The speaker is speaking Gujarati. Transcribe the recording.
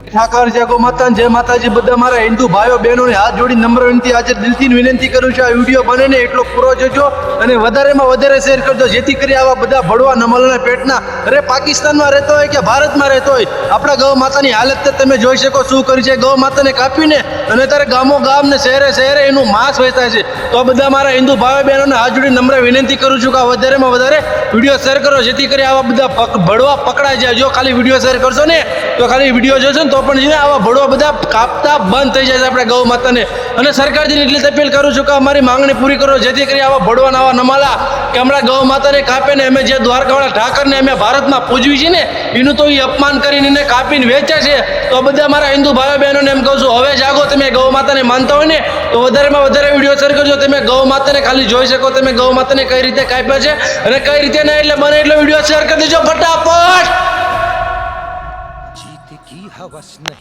ઠાકર જય ગો માતા જય માતાજી બધા મારા હિન્દુ ભાઈઓ બહેનોને હાથ જોડી નમ્ર વિનંતી આજે દિલથી વિનંતી કરું છું આ વિડીયો બને ને એટલો પૂરો જોજો અને વધારેમાં વધારે શેર કરજો જેથી કરી આવા બધા ભડવા નમલના પેટના અરે પાકિસ્તાનમાં રહેતો હોય કે ભારતમાં રહેતો હોય આપણા ગૌ માતાની હાલત તમે જોઈ શકો શું કરી છે ગૌ માતાને કાપીને અને ત્યારે ગામો ગામ ને શહેરે શહેરે એનું માંસ વેચાય છે તો આ બધા મારા હિન્દુ ભાઈઓ બહેનોને હાથ જોડી નમ્ર વિનંતી કરું છું કે વધારેમાં વધારે વિડીયો શેર કરો જેથી કરી આવા બધા ભડવા પકડાઈ જાય જો ખાલી વિડીયો શેર કરશો ને તો ખાલી વિડીયો જોશો ને તો પણ છે આવા ભડવા બધા કાપતા બંધ થઈ જાય છે આપણે ગૌ માતાને અને સરકારથી એટલી અપીલ કરું છું કે અમારી માંગણી પૂરી કરો જેથી કરી આવા ભડવા આવા નમાલા કે હમણાં ગૌ માતાને કાપે ને અમે જે દ્વારકાવાળા ઠાકરને અમે ભારતમાં પૂજવી છે ને એનું તો એ અપમાન કરીને એને કાપીને વેચ્યા છે તો બધા મારા હિન્દુ ભાઈઓ બહેનોને એમ કહું છું હવે જાગો તમે ગૌ માતાને માનતા હોય ને તો વધારેમાં વધારે વિડીયો શેર કરજો તમે ગૌ માતાને ખાલી જોઈ શકો તમે ગૌ માતાને કઈ રીતે કાપ્યા છે અને કઈ રીતે ના એટલે બને એટલો વિડીયો શેર કરી દેજો ફટાફટ जीत की हवस नहीं।